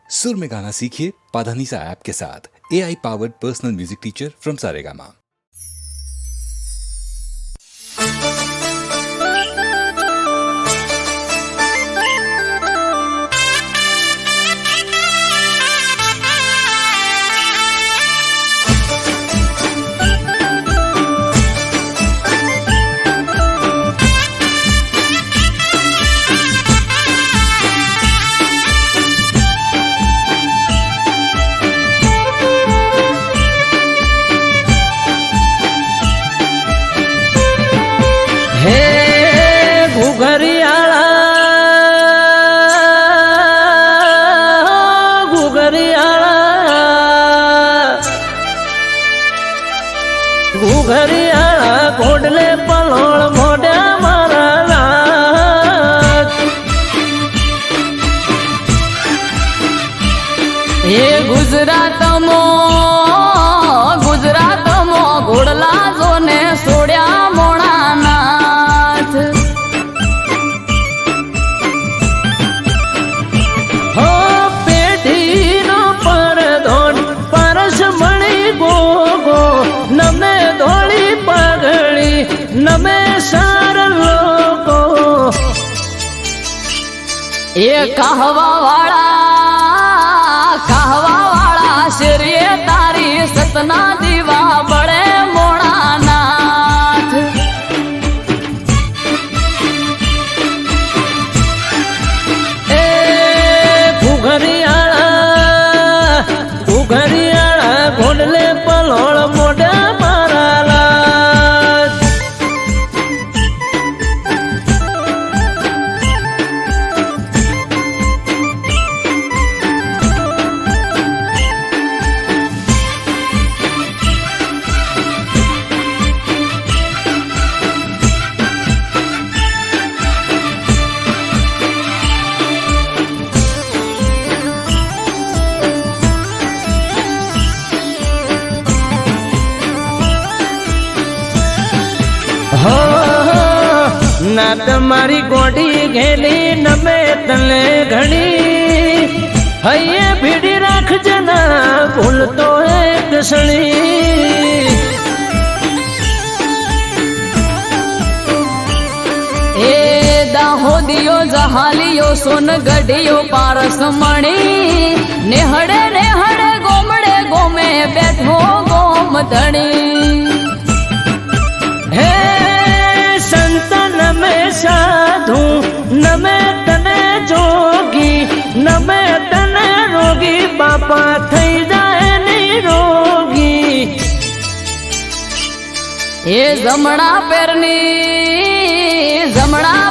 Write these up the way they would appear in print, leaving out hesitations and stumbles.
सुर में गाना सीखिए पाधानीसा ऐप के साथ। AI powered personal music teacher from Saregama. ઘુઘરિયાળા ઘોડલે પલોળ મોઢા મારા લાજ એ ગુજરાતમાં ઘોડલા જોને સોડ્યા મોણા નાથ હો પેઢીનો પરધોન પરસ મણી ગોગો નમે ધોળી પગડી નમે સાર લોકો એ કહવા વાળા શેરીએ તારી સતના દીવા બળે મોણા નાથ એ ઘુઘરિયાળા ઘોડલે પલોળ મોઢા મારા લાજ ના તમારી ગોડી ઘેલી નમે તને ઘણી હૈયે ભીડી રાખજે ના ભૂલતો એક સણી એ દાહોદિયો જહાલિયો સોનગઢિયો પારસ મણી નેહડે ગોમડે ગોમે બેઠો ગોમ ધણી હે સંત નમે સાધુ નમે તને જોગી નમે તને રોગી બાપા થઈ જાય નિરોગી એ જમણા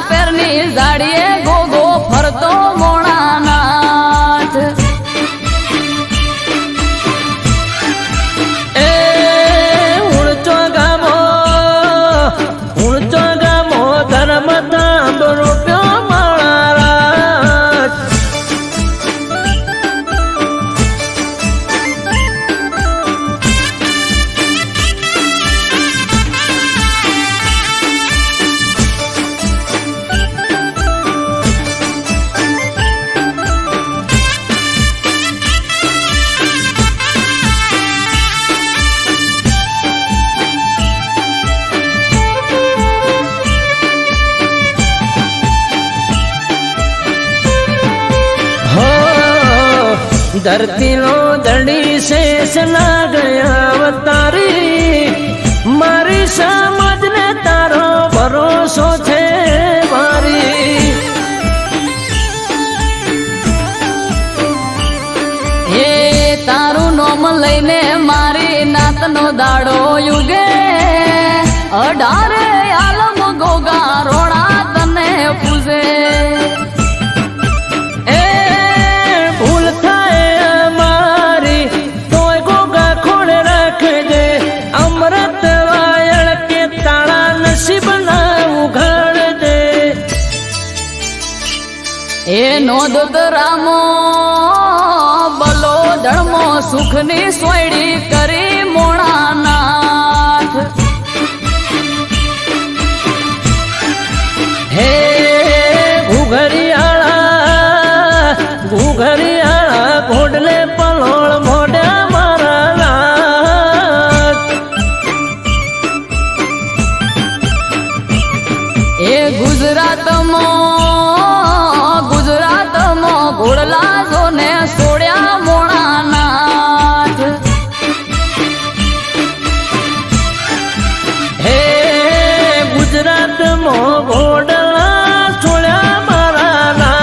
પેરની જાડીએ ગોગો ફરતો મોણા નાથ એ ઉણચો ગામો ધર્મ તાંબ રૂપ્યો મારા ધરતીનો દડી શેષ ના ગયા અવતારી મારી સમજને તારો ભરોસો છે મારી એ તારું નોમ લઈને મારી નાતનો દાડો યુગે 18 આલમ ગોગા રોણા તને પૂજે એ નોંધ રામો બલો ધર્મો સુખની સોયડી કરી મોણા નાથ હે ઘુઘરિયાળા ઘોડલે પલોળ મોઢ્યા મારા લાગ. એ ગુજરાતમાં ઘોડલા જોને સોડ્યા મોણાનાથ. હે ગુજરાતમાં ઘોડલા છોડ્યા મારા લાગ.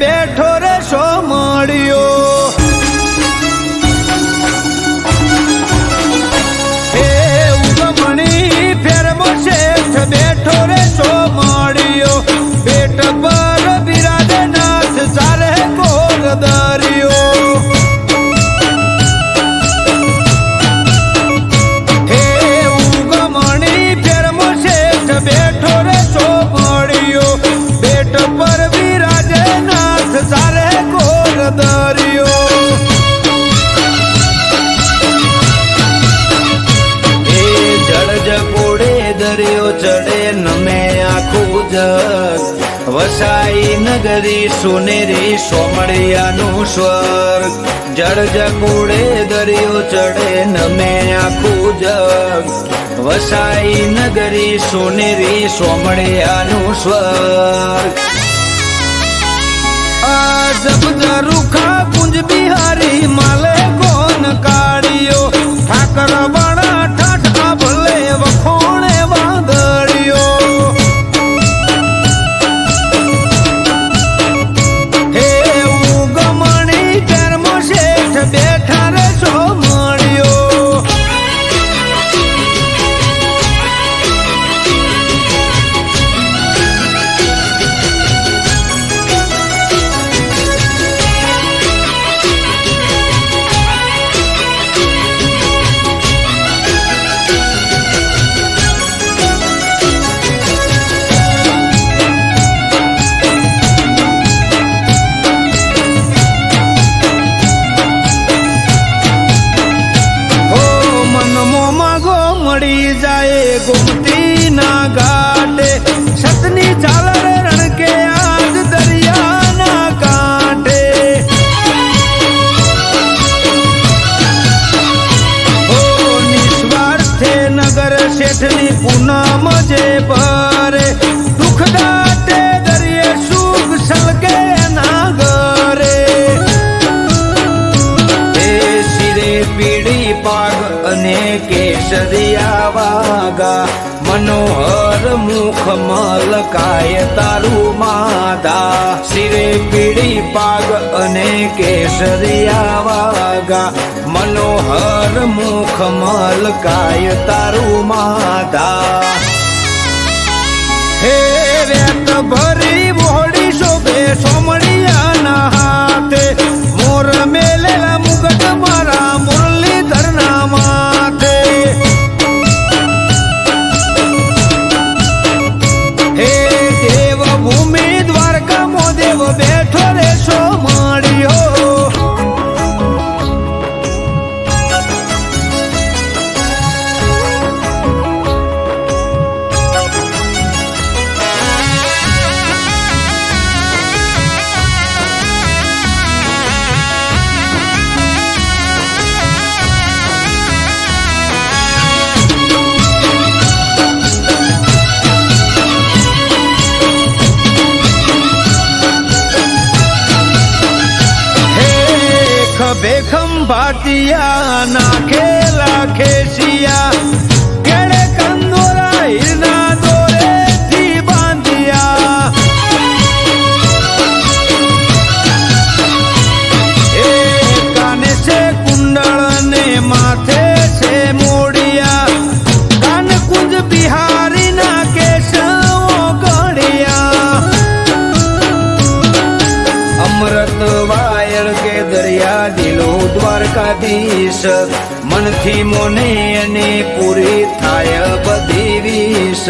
બેઠો રે સો મળ્યો હે ઉગમણી ફેરમો શેઠ બેઠો રે સો મળ્યો. પેટ પર બિરાજે નાથ ચારે ગોલ દરિયો. હે ઉગમણી ફેરમો શેઠ બેઠો રે સો મળ્યો. પેટ પર સારે ગોલ દરિયો. એ જળ જકોડે દરિયો ચડે નમે આખું જગ. વસાઈ નગરી સોનેરી સોમળિયાનું સ્વર્ગ. જળ જકોડે દરિયો ચડે નમે આખું જગ. વસાઈ નગરી સોનેરી સોમળિયાનું સ્વર્ગ. જબ રૂખા કુંજ બિહારી માલે કોન કાઢ્યો. ઠાકર બણા ઠાઠા ભલે વખોણે વાદળ્યો. હે ઉગમણી કર્મ શેઠ બેઠા રે સો મળ્યો. गोमती ना घाटे सतनी झालर रण के आज दरिया ना कांठे. हो निस्वार्थे नगर શેઠની પૂનમ જે ભરે. દુઃખ દાટે દરિયે સુખ સલકે ના ઘરે. એ શિરે પીડી પાગ અને કેસરિયા વાગા. મનોહર મુખ મલકાય તારું માધા. શિરે પીડી પાગ અને કેસરિયા વાગા. મનોહર મુખ મલકાય તારું માધા. હે રેત ભરી બોડી શોભે સોમળિયાના હાથે. મોર મેલેલા મુગટ મારા મુરલીધરના માથે. હે દેવ ભૂમિ દ્વારકામાં દેવ બેઠો રે સો મળ્યો. બેખમ ભાટિયા નાખેલા ખેસિયા. કેળે કંદોરા હીરના દોરેથી બાંધ્યા. એ કાને છે કુંડળ ને માથે છે મોડિયા. કાન કુંજ बिहारी ना केशवो गढ़िया अमृत वायल के दरिया दिलो द्वारकाधीश मन थी मोने अने पूरी थाय बधी वीस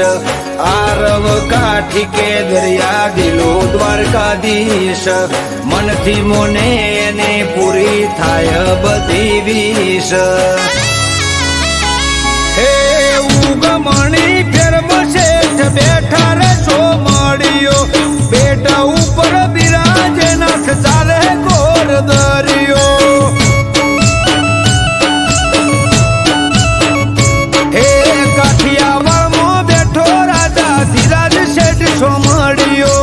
आरव काठी के दरिया दिलो द्वारकाधीश मन थी मोने अने पूरी थाय बधी वीस हे उगमणी फेर बसेठ बैठा रे छो मड़ियो बेटा ऊपर बिराजे नाथ चाले घोर दरियो हे काठियावाड़ मो बैठो राजा धीराज सेठ छो मड़ियो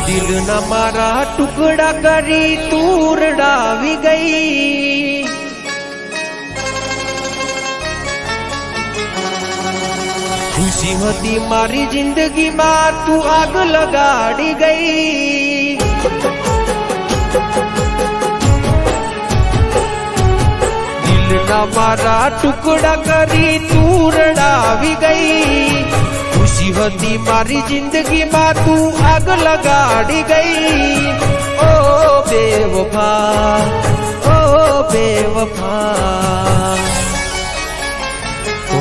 दिल न मारा टुकड़ा करी तूर डावी गई खुशी होती मारी जिंदगी में तू आग लगाड़ी गई दिल न मारा टुकड़ा करी तूर डावी गई खुशी होती मारी जिंदगी में तू आग लगाड़ी गई ओ बेवफा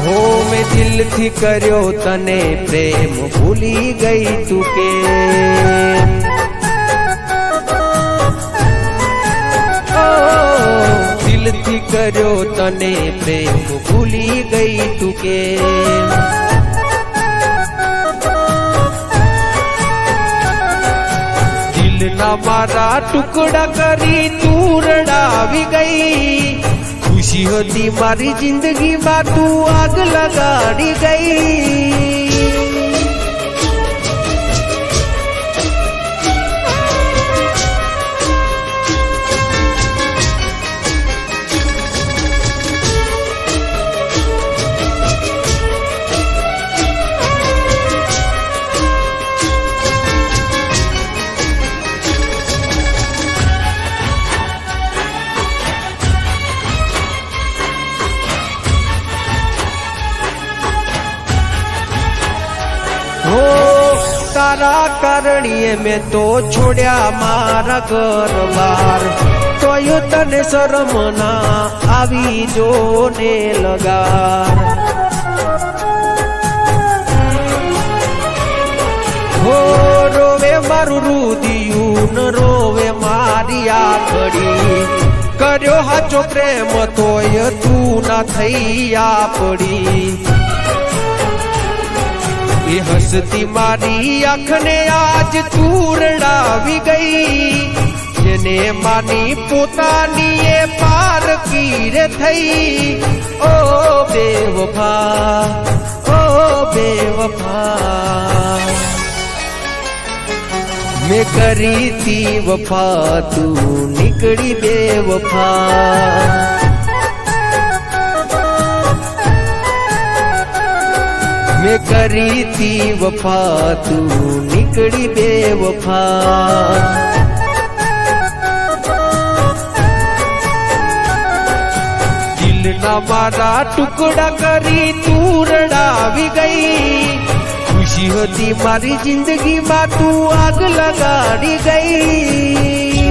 हो मैं दिल थी कर्यो तने प्रेम भूली गई तू के दिल थी कर्यो तने प्रेम भूली गई तू के मारा टुकड़ा करी तू रड़ावी गई खुशी होती मारी जिंदगी में तू आग लगाड़ी गई तारा कारणीए में तो छोड़या मारा घर बार तो यो तने शरम ना आवी जो ने लगा हो रोवे मारू रुदियू न रोवे मारी आखड़ी कर्यो हाचो प्रेम तोय तू ना थैया पड़ी हसती मारी आँखने आज तू रड़ावी गई जेने मानी पोतानी ये पार की रे थई ओ बेवफा मैं करी थी वफा तू निकली बेवफा मैं करी थी वफा तू निकली बेवफा दिल न मारा टुकड़ा करी तू रड़ावी गई खुशी होती मारी जिंदगी में तू आग लगाड़ी गई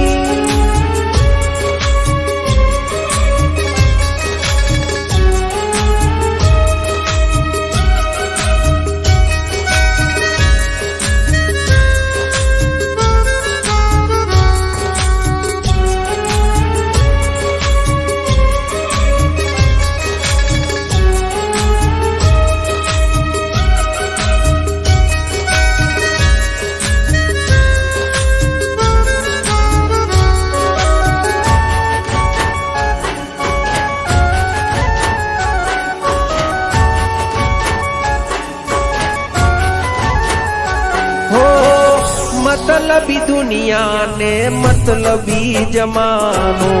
મતલબી દુનિયા ને મતલબી જમાનો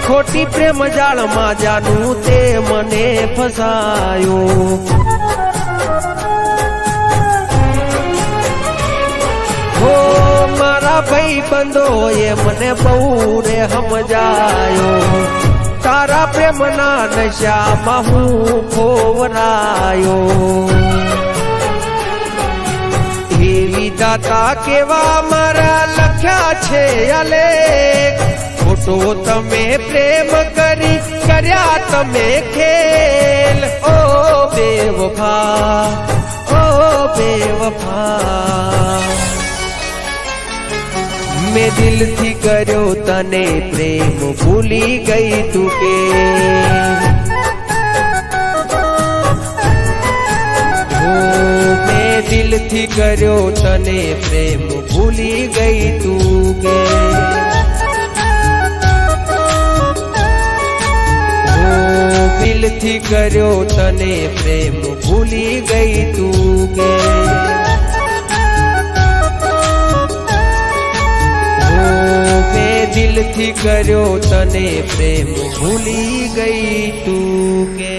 ખોટી પ્રેમ જાળમાં જાનું તે મને ફસાયો હો મારા ભાઈ બંધો એ મને બહુ રે સમજાયો તારા પ્રેમના નશામાં હું ખોવરાયો હે વિધાતા કેવા મારા લખ્યા છે અલેખ ખોટો તમે પ્રેમ કરી કર્યા તમે ખેલ ઓ બેવફા મેં દિલથી કર્યો તને પ્રેમ ભૂલી ગઈ તું કે મેં દિલથી કર્યો તને પ્રેમ ભૂલી ગઈ તું કે દિલથી કર્યો તને પ્રેમ ભૂલી ગઈ તું કે મેં દિલથી કર્યો તને પ્રેમ ભૂલી ગઈ તું કે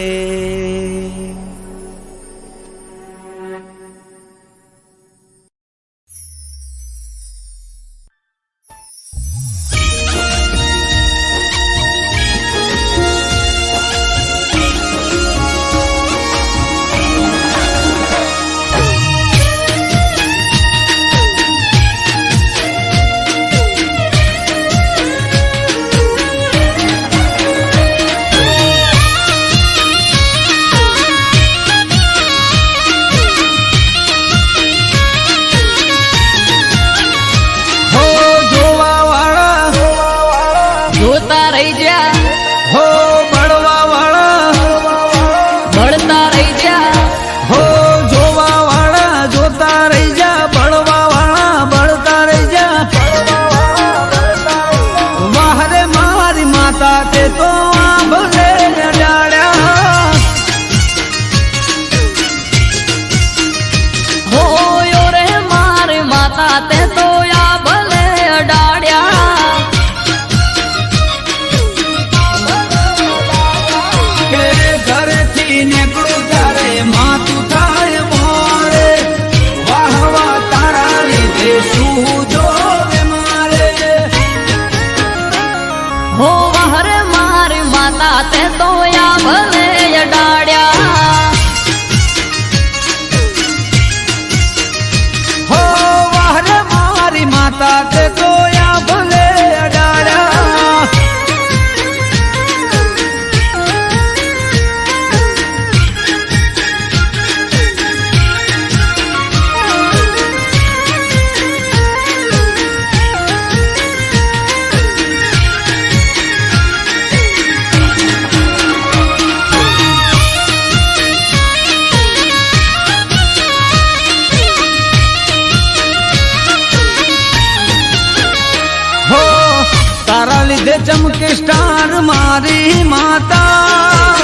ચમકે સ્ટાર મારી માતા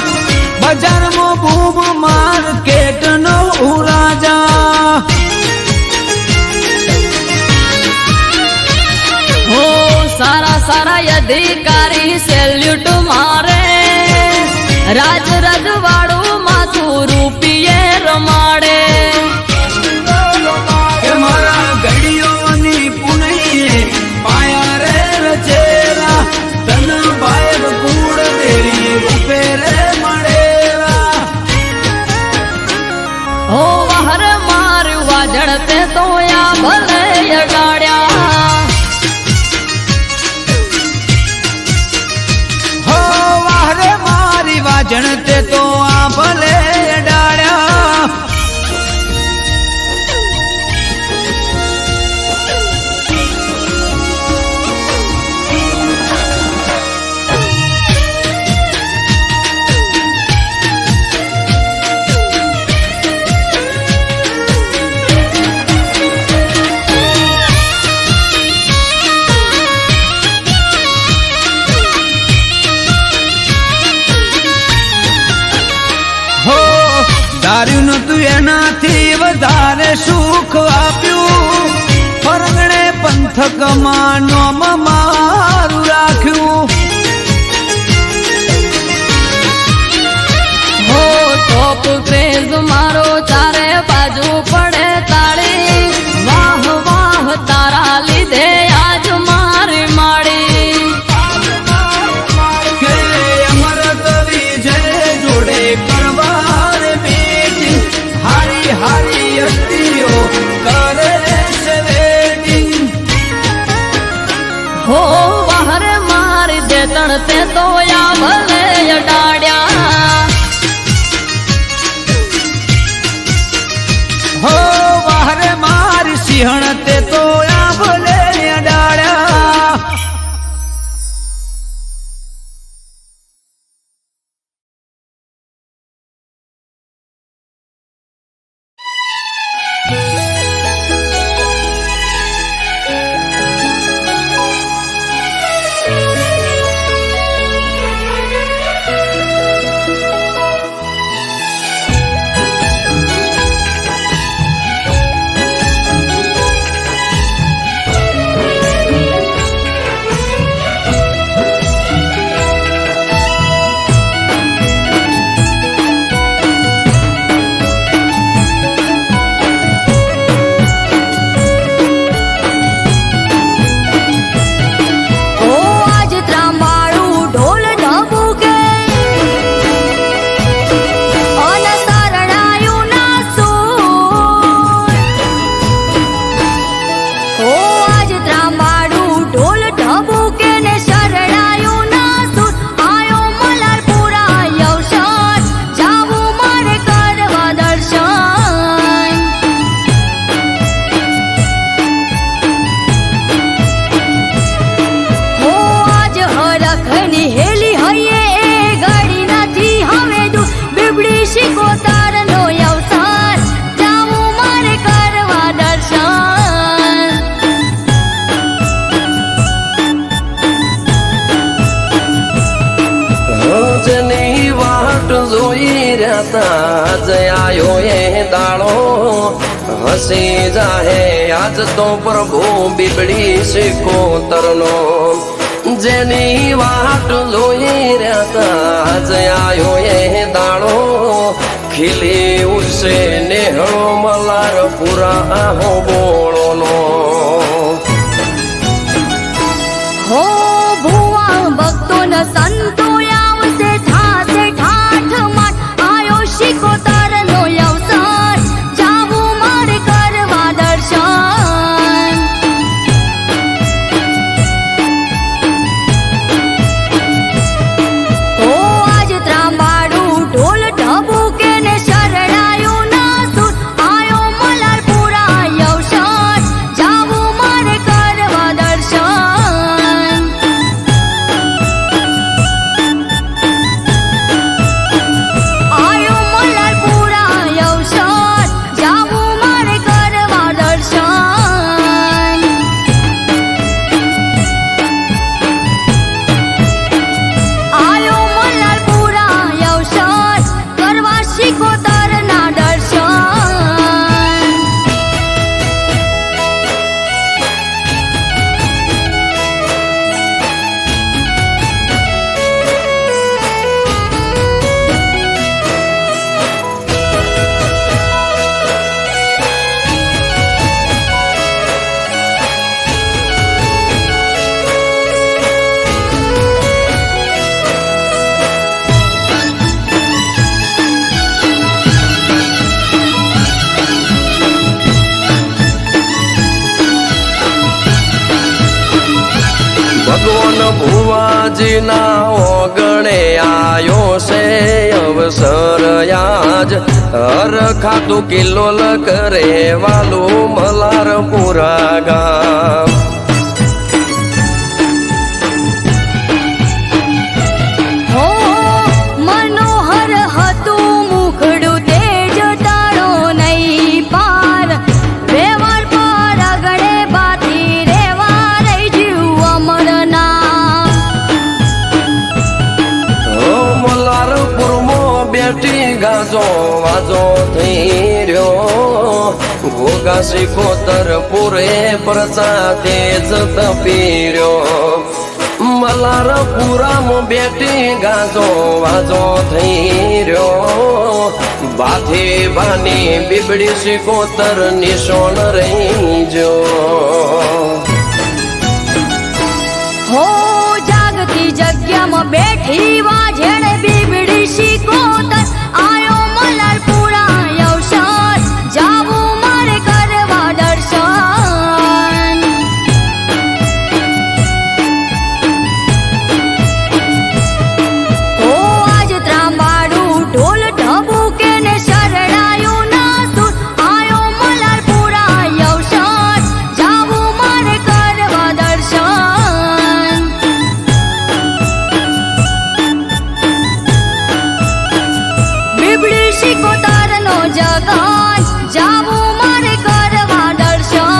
બજારમાં બૂમ માર્કેટ નો રાજા હો સારા સારા અધિકારી સેલ્યુટ મારે રાજ રજવાડું માથું રૂપિયે રમાડે મારા ગડીઓની પુનૈયે પાયા રે રચેલા તન બાયર કુડ દેરી રૂપે રે મળેલા હો વહર મારું વાજળ તે તો યા ભલે અડાડ્યા હો વારે મારી વાજણ તે તો આ ભલે અડાડ્યા ધાર્યું નતું એનાથી વધારે સુખ આપ્યું ફરગણે મથકમાં નોમ મારું રાખ્યું. હો ટોપ ક્રેઝ મારો ચારે બાજુ પડે તાળી. વાહ વાહ તારા લીધે આજ મારી માડી. કે અમરત વિજય જોડે કરવાર બેટી હારી હારી અસ્તીઓ કરે છે વેટિંગ. હો બહાર મારી દે તણતે તો યા ભલે અડાડ્યા. હો વાહરે મારી સિંહણ તે તો આ ભલે અડાડ્યા. જયાયો એ દાડો હસી જાહે આજ તો પ્રભુ બીબડી શીખો તરનો. જેની વાટ જોઈ રહ્યા જયાયો એ દાડો ખીલી ઉઠશે નેહળો મલાર પૂરા હો બોળોનો. હો ભુવા ભક્તો ન સંતો આવશે થાશે ઠાઠ માટ. આયો શિકોતર નો અવસર જાવું મારે કરવા દર્શન. ઓ આજ ત્રાંબાડું ઢોલ ઢબુકે ને શરણાયું ના સુર. આયો મલારપુરા અવસર જાવું મારે કરવા દર્શન. આયો મલારપુરા અવસર જાવું મારે કરવા દર્શન. આયો મલારપુરા અવસર કરવા શિકોતરના દર્શન. ભગવાન ભુવાજીના ઓગણે આયો છે અવસર આજ. હર ખાતું કિલ્લોલ કરે વાલું મલારપુરા ગામ. હો મનોહર હતું મુખડું તેજ તારો નહીં પાર. વ્યવહાર પર આગળે બાતી રેવા રહી જીવ અમરના. મલારપુરમાં બેઠી ગાજો વાજો થઈ રહ્યો घोगा शिकोतर पुरे परचा तेच तपिर्यो मलार पुराम बेटी गाजो वाजो थैर्यो बाथे बानी बिबड़ी शिकोतर निशोन रहीजो हो जागती जग्याમાં બેઠી વાજણ બીબડી શીકોતર આયો મલારપુરા યવસર જાવું મારે કરવા દર્શન ઓ આજ ત્રાંબાડું ઢોલ ઢબુકે ને શરણાયું ના સુર આયો મલારપુરા યવસર જાવું મારે કરવા દર્શન બીબડી શીકોતરનો જગન જાવું મારે કરવા દર્શન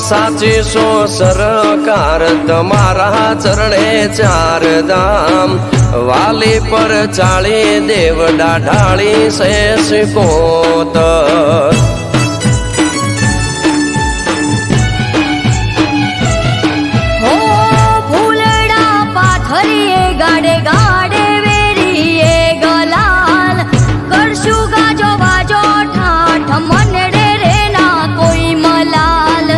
साची सो सरकार तमारा चरणे चार धाम वाली पर चाली देवडा ढाली से शिकोतर हो फूलड़ा पाथरिए गाडे गाडे वेरिए गलाल करशु गाजो बाजो ठाठ मनडे रे ना कोई मलाल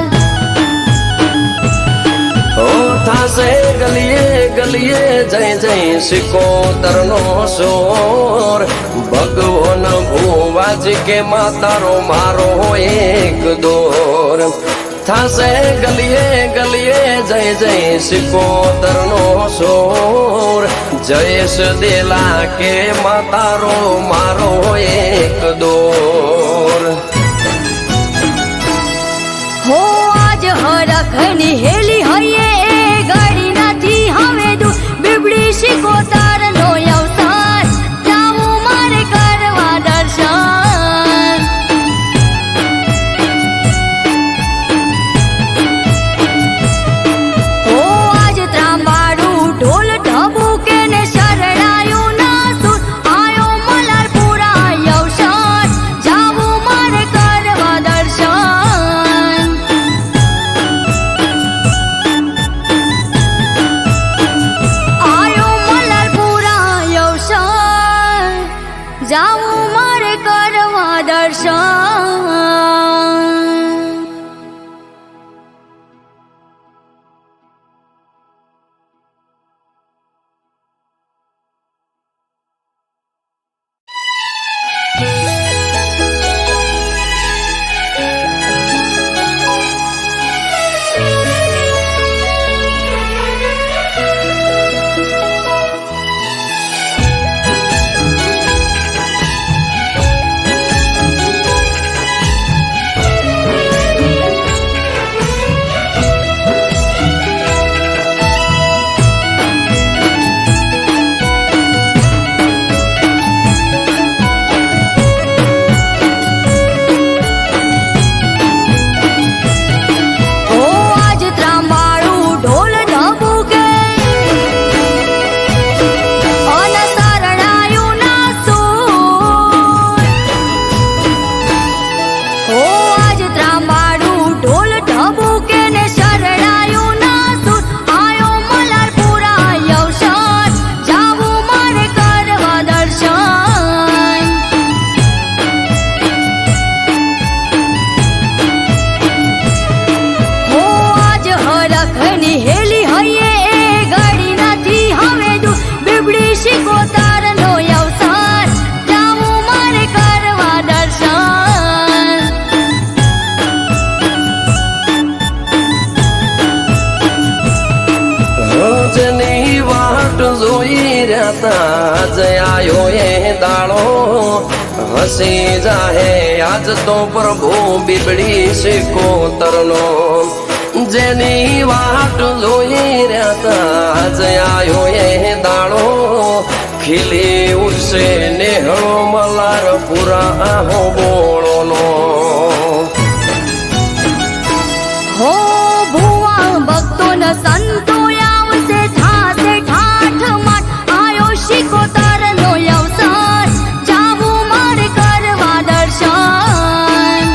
ओ थासे गलिए गलिए जय जय शिकोतर नो सोर भगवान भुवाज के मातारो मारो एक दोर थासे गलिए गलिए जय जय शिकोतर नो सोर जयेश देला के मातारो मारो एक दोर हो आज हरखनी हेली हये गाड़ी नाथी हवे दू बीबड़ी शिकोतरनो अवसर जाऊं मारे करवा दर्शन हो आज ત્રાંબાડું ઢોલ ઢબુકે ને શરણાયું ના સુર આયો મલારપુરા યવસર જાવું મારે કરવા દર્શન આયો મલારપુરા યવસર જાવું મારે કરવા દર્શન રહ્યા આજ આયો એ દાડો હસી જાહે આજ તો પ્રભુ બીબડી સિકોતરનો જેની વાટ જોઈ રહ્યા આજ આયો એ દાડો ખીલી ઉઠશે નેહળો મલાર પૂરા આહો બોળોનો હો ભુવા ભક્તો ન સંતો આવશે થાશે ઠાઠ માઠ આયો શિકોતર નો અવસર જાવું મારે કરવા દર્શન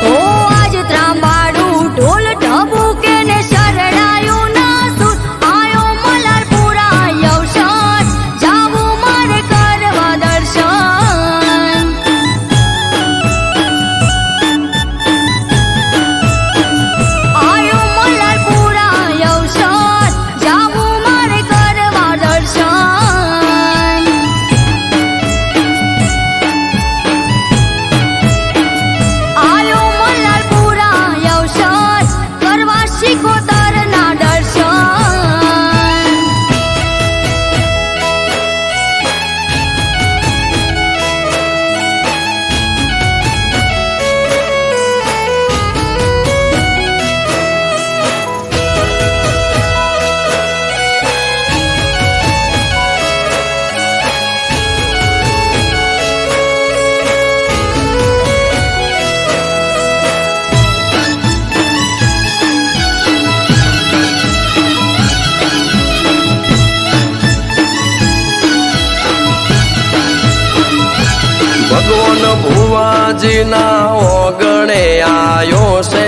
ઓ આજ ત્રાંબાડું ઢોલ ઢબુકે ને શરણાયું ના સુર આયો મલારપુરા અવસર જાવું મારે કરવા દર્શન આયો મલારપુરા અવસર જાવું મારે કરવા દર્શન આયો મલારપુરા અવસર કરવા શિકોતર ના દર્શન ભગવાન ભુવાજીના ઓગણે આયો છે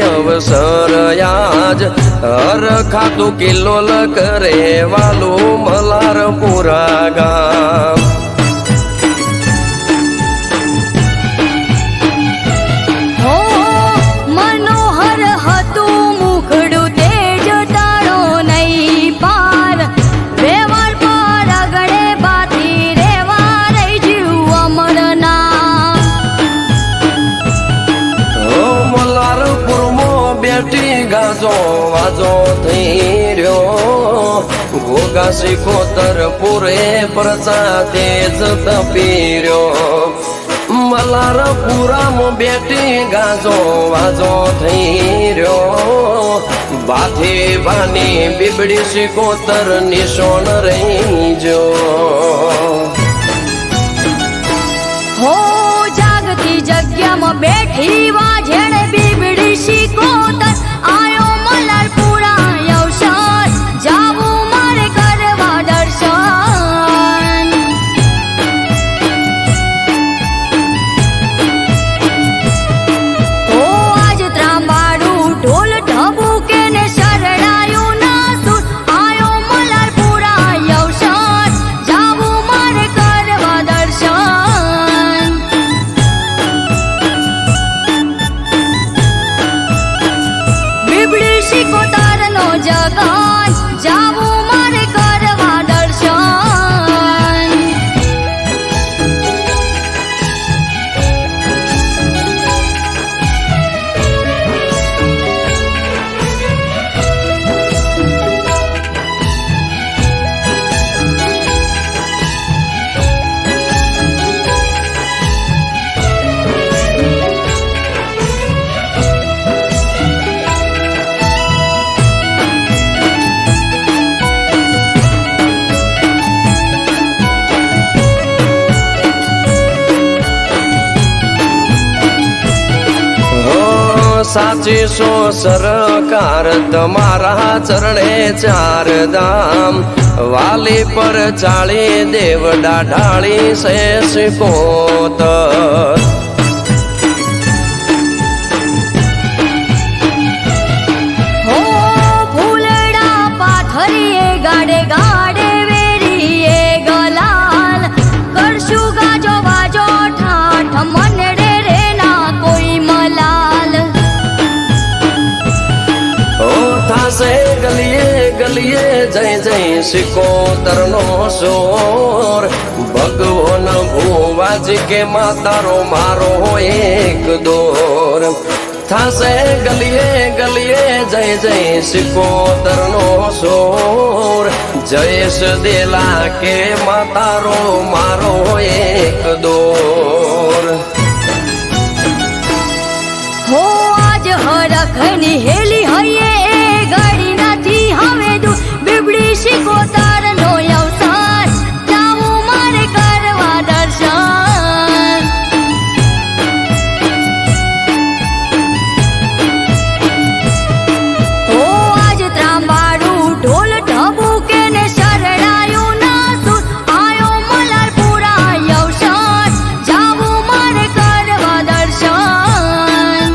અવસર આજ હર ખાતું કિલ્લોલ કરે વાલું મલારપુરા ગામ હો મનોહર હતું મુખડું તેજ તારો નહીં પાર વેવાળ પર આગળે બાતી રેવા રહી જીવ અમરના મલારપુરમાં બેઠી ગાજો વાજો થઈ રહ્યો ઘોઘા સિકોતર પૂરે પ્રજા તેજ તપી રહ્યો મલારપુરામાં બેઠી ગાજો વાજો થઈ રહ્યો બાથી બાની બીબડી સિકોતર નિશોન રહી જો હો જાગતી જગ્યામાં બેઠી વાજેણ બીબડી શિકોતર આયો મલારપુરા અવસર જાવું મારે કરવા દર્શન ઓ આજ ત્રાંબાડું ઢોલ ઢબુકે ને શરણાયું ના સુર આયો મલારપુરા અવસર જાવું મારે કરવા દર્શન બીબડી શિકોતર નો જગન જાવું મારે કરવા દર્શન સાચી સો સરકાર તમારા ચરણે ચાર ધામ વાલી પર ચાળી દેવડા ઢાળી સે સિકોતર હો ફૂલડા પાથરીએ ગાડે ગાડે વેરીએ ગલાલ કરશું ગાજો વાજો ઠાઠ મનડે રે ના કોઈ મલાલ ઓ થાશે ગલીએ ગલીએ જય જય સિકોતરનો સોર ભગવાન ભુવાજી કે માતારો મારો એક દોર થાશે ગલીએ ગલીએ જય જય સિકોતર નો સોર જયેશ દેલા કે માતારો મારો એક દોર હો આજ હરખની હેલી હૈયે એ ગાડી નથી હવે દૂર બીબડી શિકોતર નો અવસાન જાવું મારે કરવા દર્શન હો આજ ત્રાંબાડું ઢોલ ઢબુકે ને શરણાયું ના સુર આયો મલારપુરા અવસાન જાવું મારે કરવા દર્શન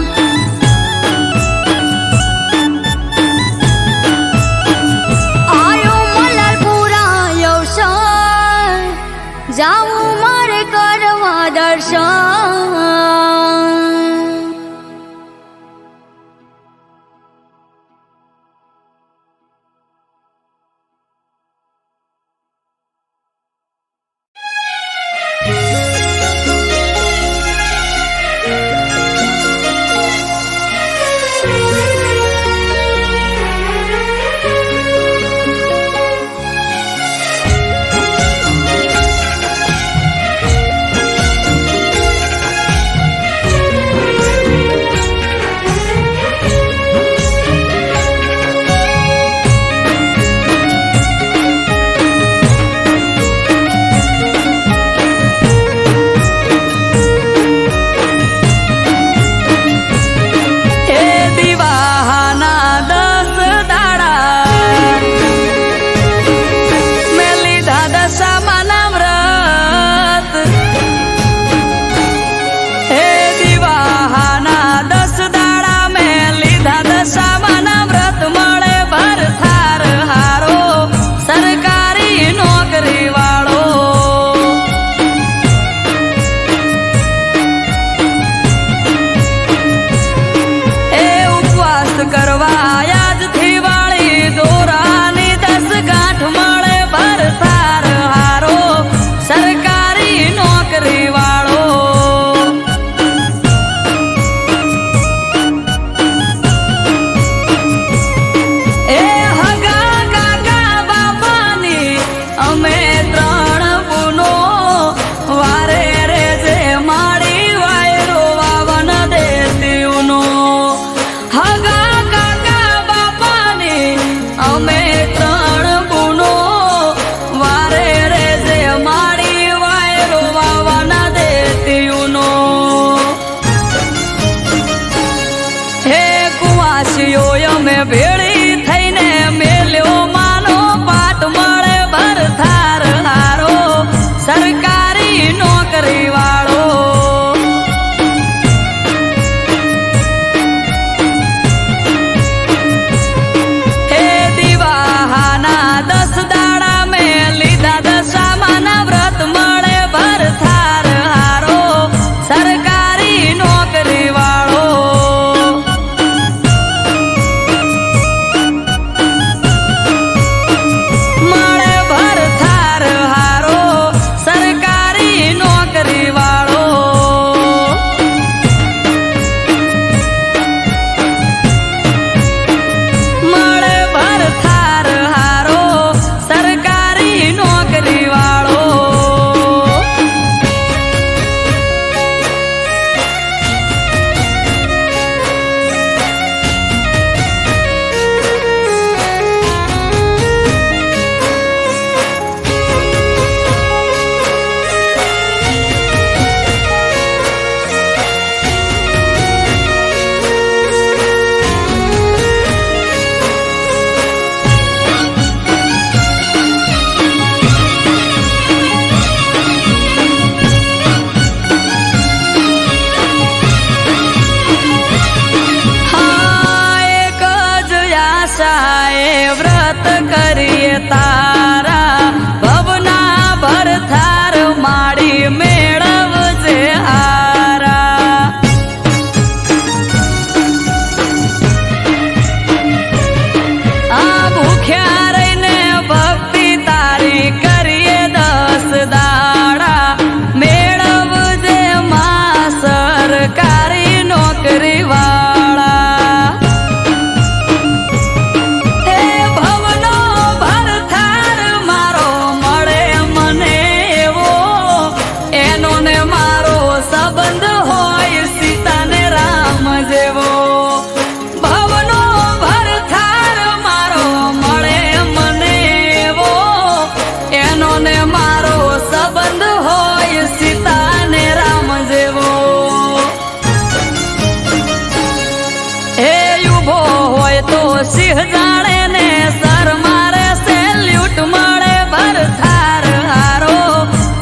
સિંહ જાણે ને સર મારે સેલ્યુટ મળે ભરથાર હારો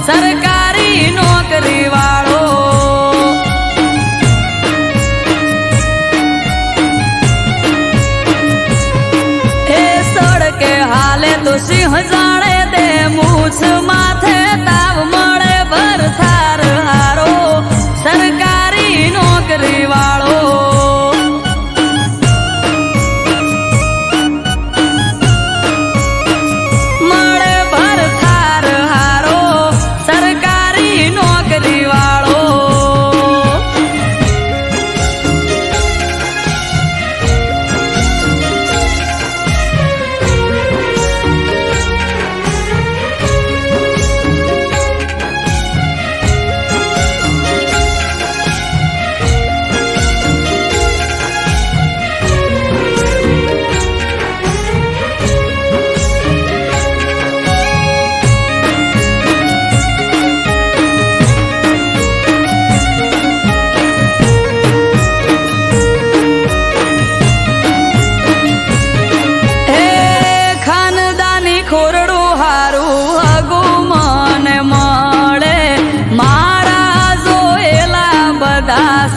સરકારી નોકરી વાળો એ સડકે હાલે તો સિંહ જાણે દે મૂછ માથે તાવ મળે ભરથાર હારો સરકારી નોકરી વાળો મળે ભરથાર હારો સરકારી નોકરી વાળો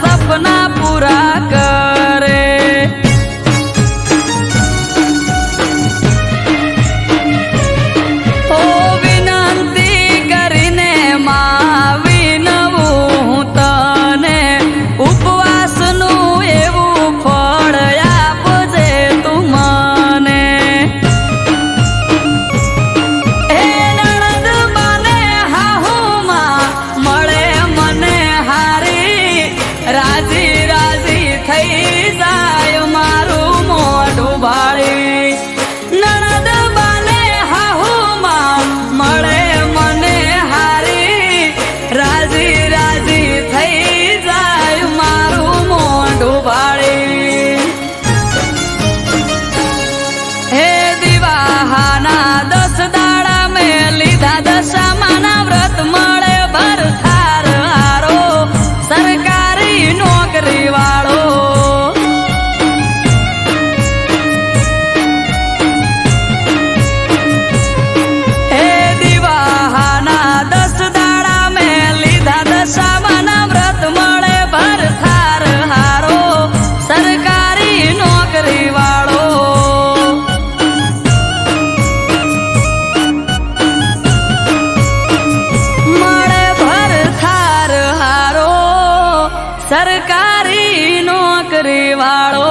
સપના પૂરા કરે ઓ વિનંતી કરીને માં વિનવું તને ઉપવાસનું એવું ફળ આપજે તું મને હે નણંદ મને હાહુમાં મળે મને હારી રાજી રાજી થઈ જાય મારું મોઢું ભાળી નણંદ બાને હાહુમાં મળે મને હારી રાજી રાજી થઈ જાય મારું મોઢું ભાળી હે દિવાહાના 10 દાડા મેં લીધા દશામાના વ્રત મળે ભરથાર હારો સરકારી નોકરી વાળો હે દિવાહાના 10 દાડા મેં લીધા દશામાના વ્રત મળે ભરથાર હારો સરકારી નોકરી વાળો મળે ભરથાર હારો સરકારી નોકરી વાળો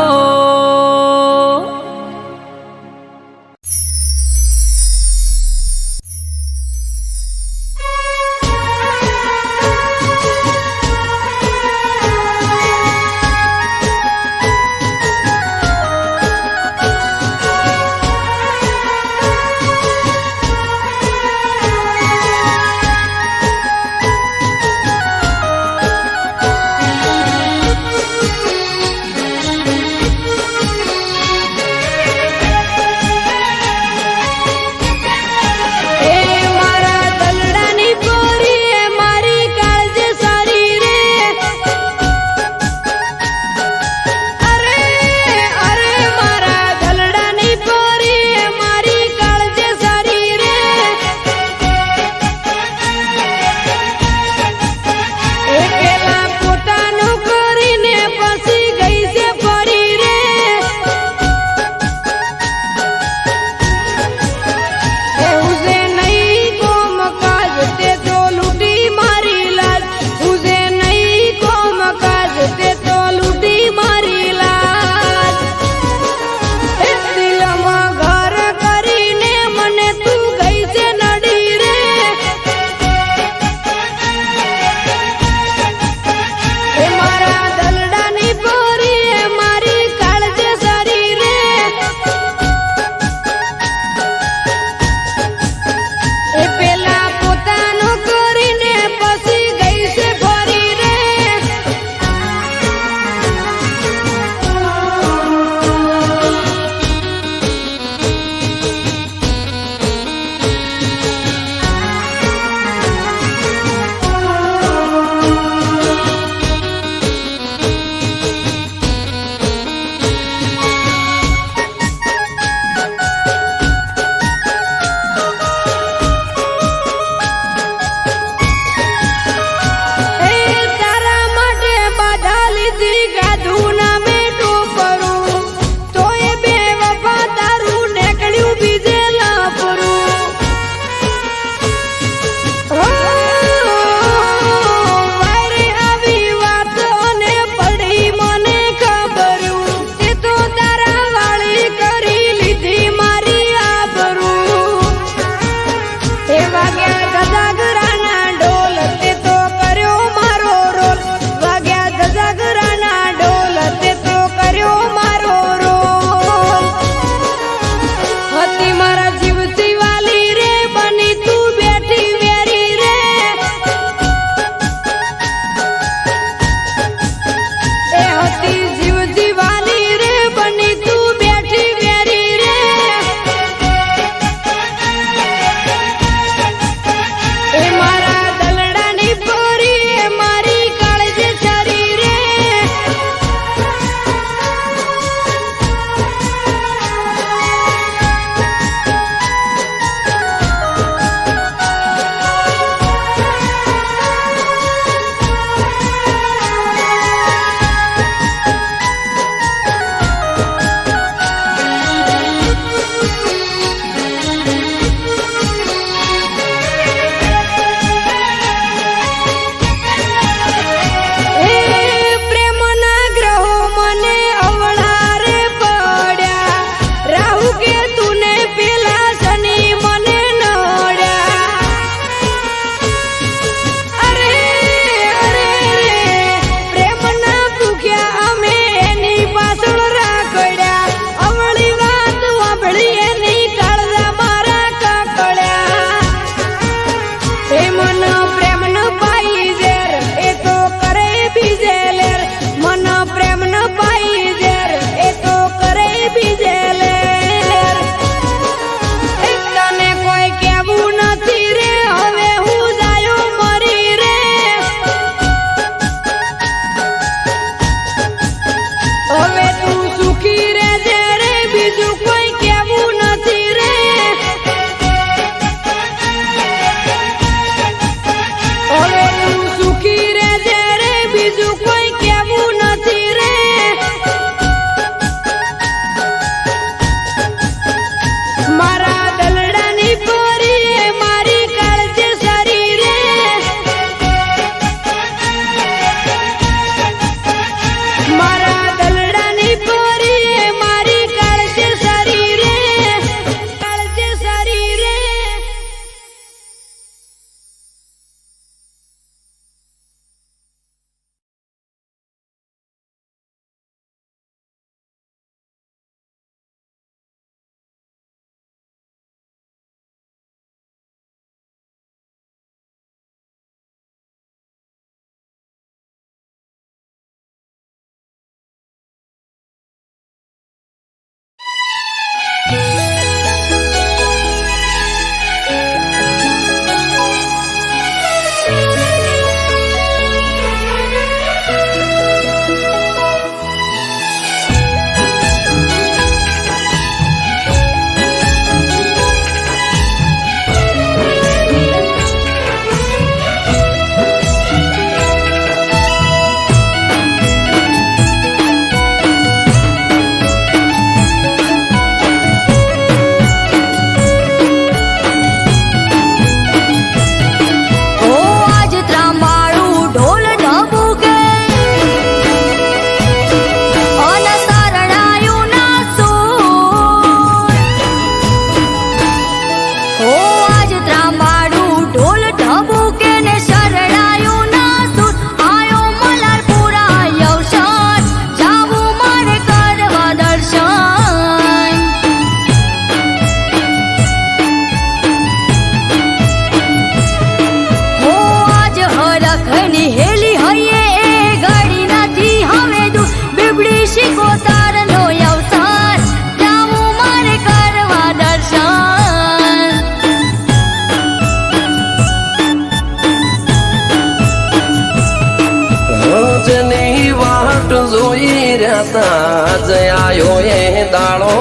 રહ્યા આજ આયો એ દાડો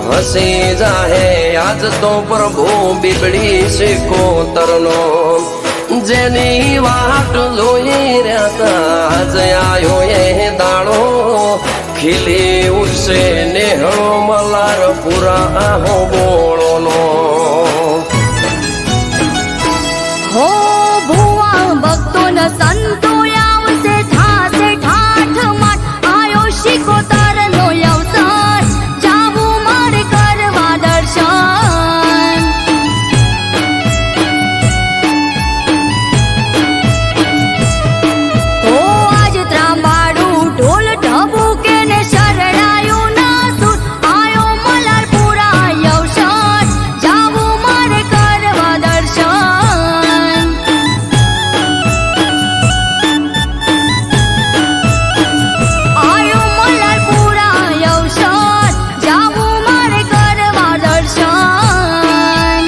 હસી જાહે આજ તો પ્રભુ બીબડી સિકોતરનો જેની વાટ જોઈ રહ્યા આજ આયો એ દાડો ખીલી ઉઠશે નેહળો મલાર પૂરા આહો બોળોનો હો ભુવા ભક્તો ન સંતો આવશે થાશે ઠાઠ માઠ આયો શિકોતર નો અવસર જાવું મારે કરવા દર્શન ઓ આજ ત્રાંબાડું ઢોલ ઢબુકે ને શરણાયું ના સુર આયો મલારપુરા અવસર જાવું મારે કરવા દર્શન આયો મલારપુરા અવસર જાવું મારે કરવા દર્શન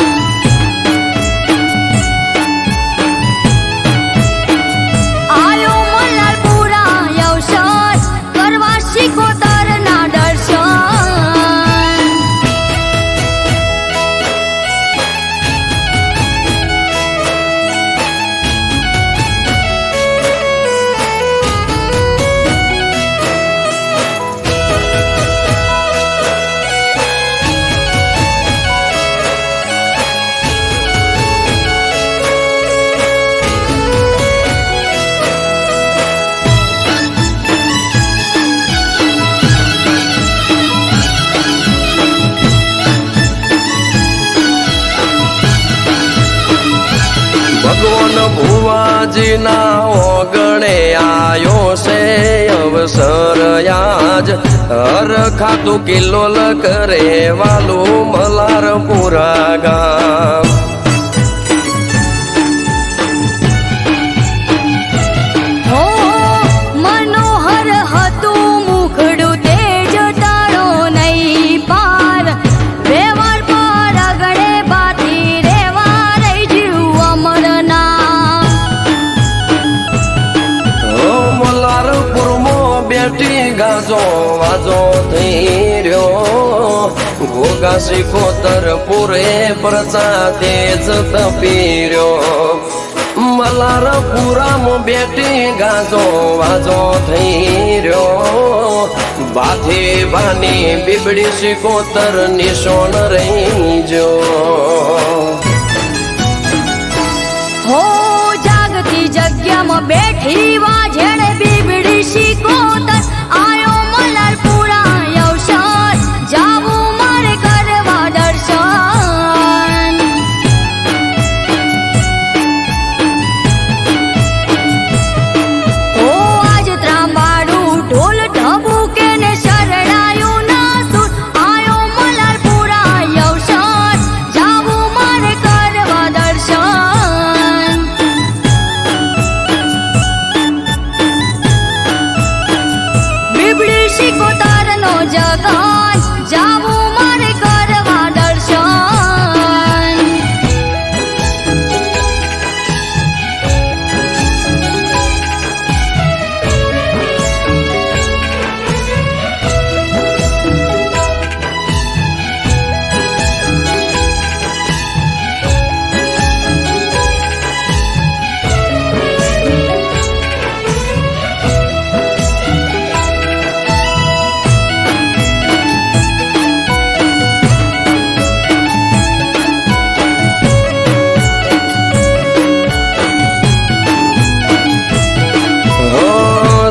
આયો મલારપુરા અવસર કરવા શિકોતરના દર્શન ભગવાન ભુવાજીના ઓગણે આયો છે અવસર આજ હર ખાતું કિલ્લોલ કરે વાલું મલારપુરા ગામ હો મનોહર હતું મુખડું તેજ તારો નહીં પાર વ્યવહાર પર આગળે બાતી રેવા રહી જીવ અમરના મલારપુરમાં બેઠી ગાજો વાજો થઈ રહ્યો ઘોઘા સિકોતર પૂરે પ્રજા તેજ તપી રહ્યો મલારપુરામાં બેઠી ગાજો વાજો થઈ રહ્યો બાથી બાની બીબડી સિકોતર નિશોન રહી જો હો જાગતી જગ્યામાં બેઠી વાજણે બીબડી શિકોતર આયો મલારપુરા અવસર જાવું મારે કરવા દર્શન ઓ આજ ત્રાંબાડું ઢોલ ઢબુકે ને શરણાયું ના સુર આયો મલારપુરા અવસર જાવું મારે કરવા દર્શન બીબડી શિકોતરનો જગન જાવું મારે કરવા દર્શન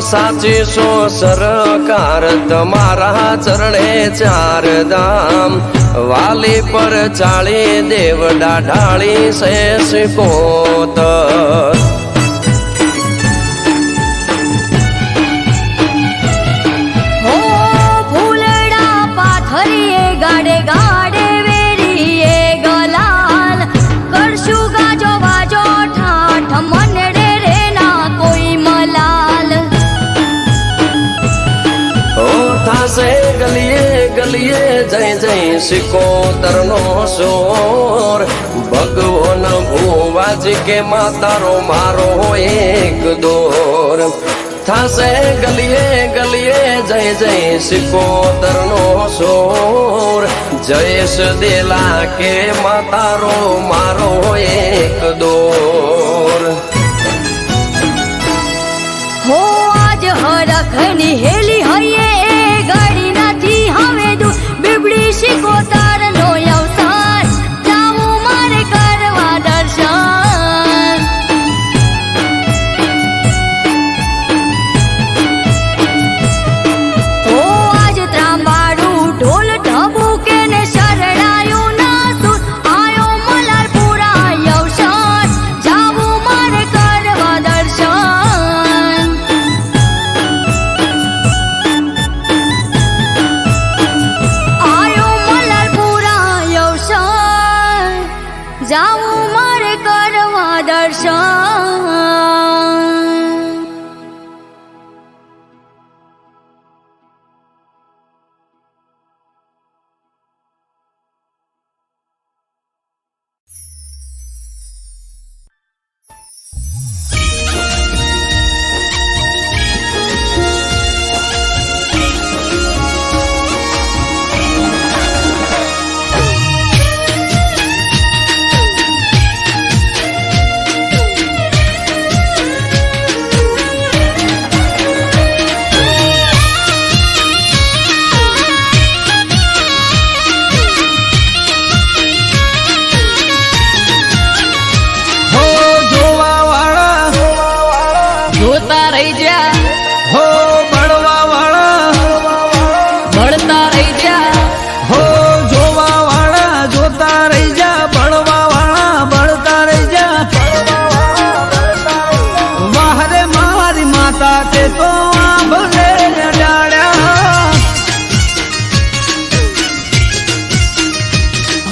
સાચી સો સરકાર તમારા ચરણે ચાર ધામ વાલી પર ચાળી દેવડા ઢાળી સે સિકોતર હો ફૂલડા પાથરીએ ગાડે ગાડે વેરીએ ગલાલ કરશું ગાજો વાજો ઠાઠ મનડે રે ના કોઈ મલાલ ઓ થાશે ગલીએ ગલીએ જય જય સિકોતરનો સોર ભગવાન ભુવાજી કે માતારો મારો એક દોર થાશે ગલીએ ગલીએ જય જય સિકોતર નો સોર જયેશ દેલા કે માતારો મારો એક દોર હો આજ હરખની હેલી હૈયે ઘડી નથી હવે દૂર બીબડી શિકોતર નો અવસાન જાવું મારે કરવા દર્શન હો આજ ત્રાંબાડું ઢોલ ઢબુકે ને શરણાયું ના સુર આયો મલારપુરા અવસાન જાવું મારે કરવા દર્શન આયો મલારપુરા અવસાન જાવું મારે કરવા દર્શન હો જોવા વાળા જોતા રહી જા હો બળવા વાળા મળતા રહી જા હો જોવા વાળા જોતા રહી જા બળવા વાળા બળતા રહી જા વાહરે મારી માતા તે તો આંભલે ડાળ્યા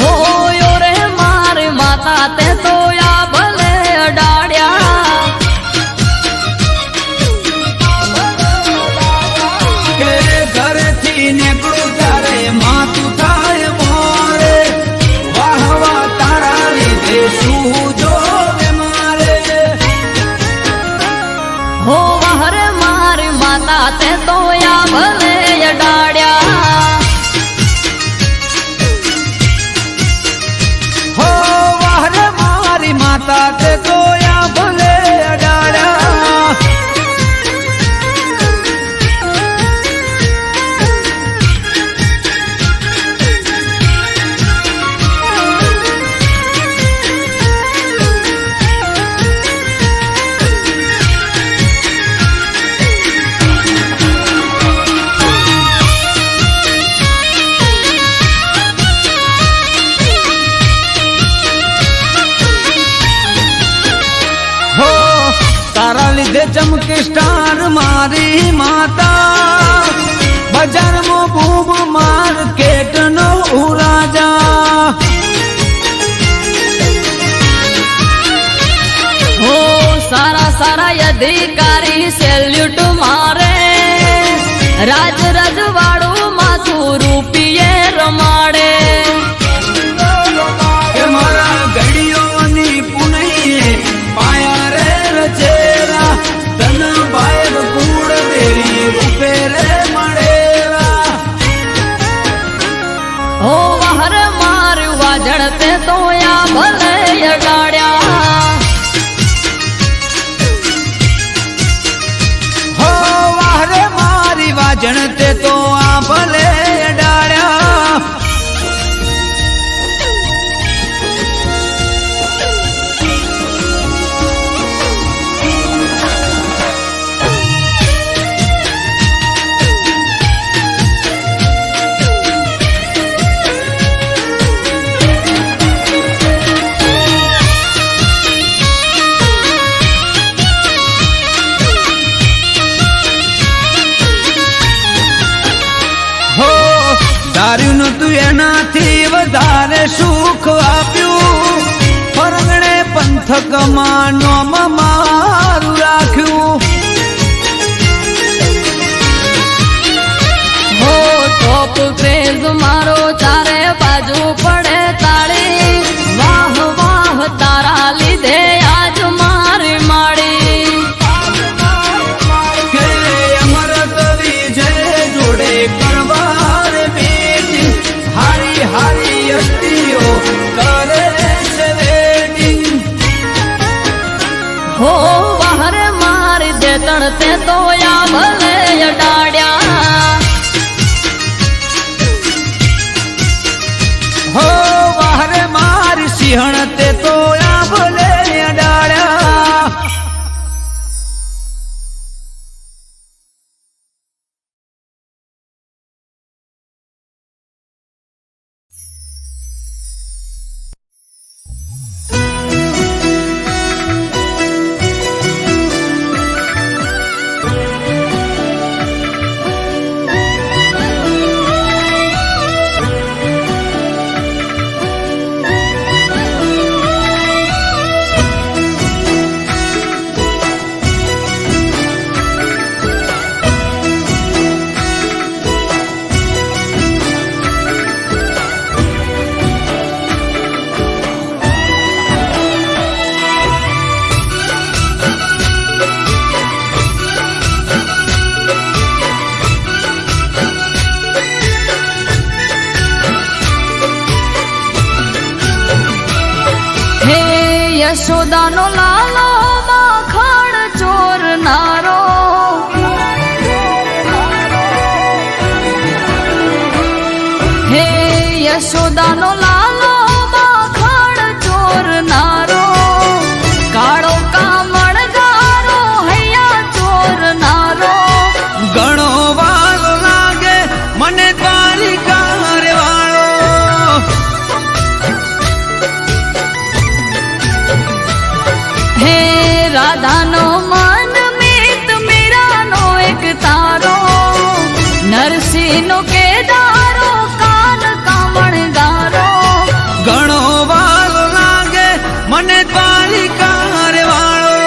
હો યો રે મારી માતા તે તો આ ભલે અડાડ્યા કે ઘરેથી નીકળું ત્યારે માતું થાય મોરે વાહ વાહ તારા લીધે શું જોવે મારે હો વહરે મારી માતા તે તો આ ભલે અડાડ્યા હો વાહરે મારી માતા તે તોયા ભલે અડાડ્યા હો તારા લીધે ચમકે સ્ટાર મારી માતા બજારમાં બૂમ માર્કેટ નો ઉરાજા હો સારા સારા અધિકારી સેલ્યુટ મારે રાજ રજવાડું માથું રૂપિયે રમાડે કે મારા ઘડીઓની પુનૈયે પાયા રે રચેરા તન બાયર કુળ દેરી રૂપે રે મળેરા હો વહર મારું વાજણ તે તો આ ભલે અડાડ્યા હો વાહરે મારી વાજણ તે તો આ ભલે અડાડ્યા ધાર્યું નતું એનાથી વધારે સુખ આપ્યું પરગણે પંથકમાં નોમ મારું રાખ્યું હો ટોપ ક્રેઝ મારો ચારે બાજુ પડે તાળી વાહ વાહ તારા લીધે આજ મારી માડી કે અમરત વિજય યશોદાનો લાલો માખણ ચોરનારો, હે યશોદાનો લાલો માખણ ચોરનારો, કાળો કામણગારો હૈયા ચોરનારો, ઘણો વાલો લાગે મને દ્વારિકા રે વાળો. હે રાધાનો મન મિત મીરાનો એક તારો, નરસિંહનો કેદારો કાન કામણગારો, ઘણો વાલો લાગે મને દ્વારિકા રે વાળો.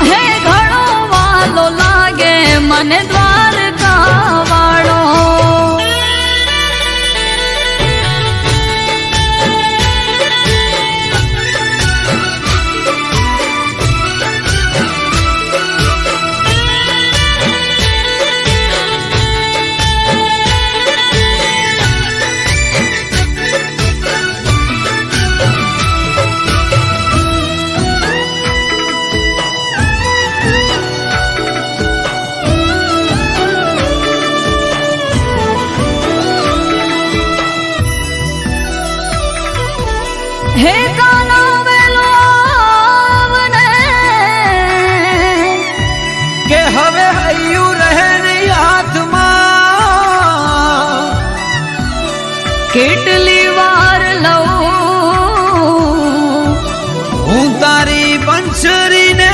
હે ઘણો વાલો લાગે મને દ્વારકા વાળો. હે કાના વેલો આવને, કે હવે હૈયું રહે નહીં હાથમાં, કેટલી વાર લઉં હું તારી બંસરીને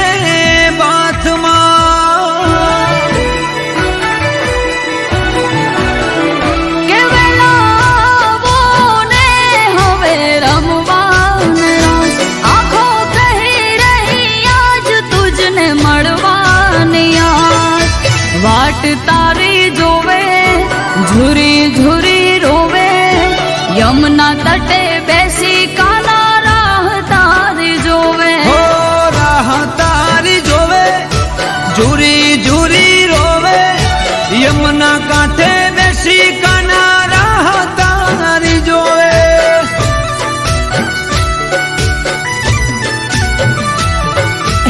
બાથમાં. કે વેલાવો ને હવે રમવાને રાસ, આંખો કહી રહી આજ તુજને મળવાની આસ, વાટ તારી જોવે ઝુરી ઝુરી રોવે, યમુના તટે બેસી કાના રાહ તારી જોવે. હો રાહ તારી જોવે, ઝુરી ઝુરી રોવે, યમુના કાંઠે બેસી કાના રાહ તારી જોવે.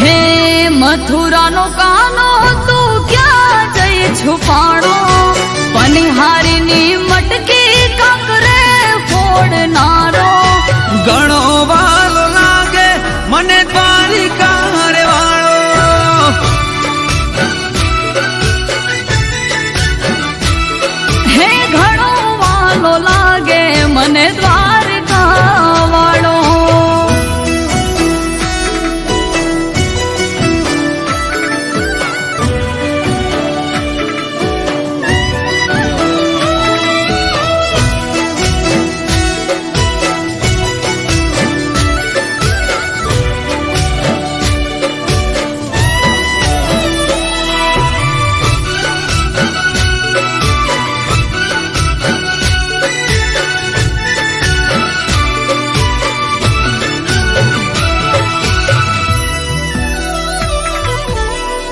હે મથુરાનો કાનો તું ક્યાં જઈ છુપાણો, પનિહારીની મટકી કાંકરે ફોડનારો, ઘણો વાલો લાગે મને દ્વારિકા રે વાળો. હે ઘણો વાલો લાગે મને દ્વારકા વાળો.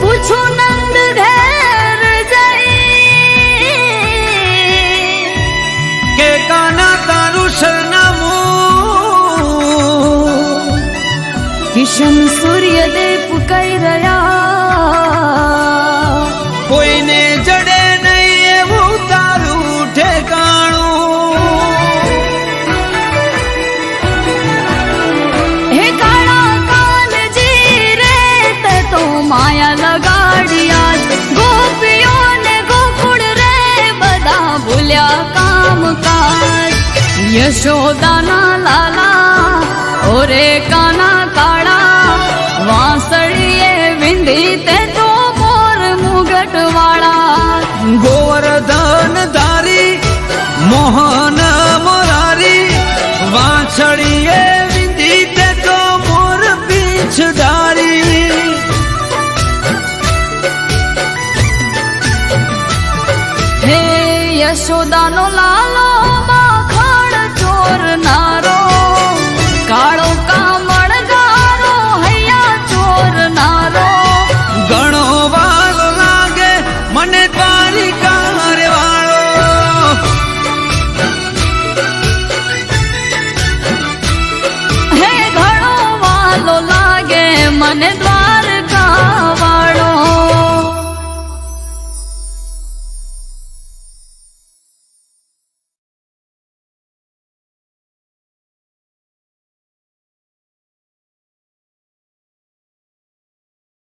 પૂછું નંદ ઘેર જઈ, કે કાના તારું સરનામું, કિશન સૂર્યદેવ કઈ રહ્યા, કોઈને જડે નહીં એવું તારું ઠેકાણું. હે કાળા કાનજી રે તે તો માયા લગાડ્યા, ગોપીઓને ગોકુળ રે બધા ભૂલ્યા કામકાજ, યશોદાના લાલા ઓરે કાના કાળા વાંસળી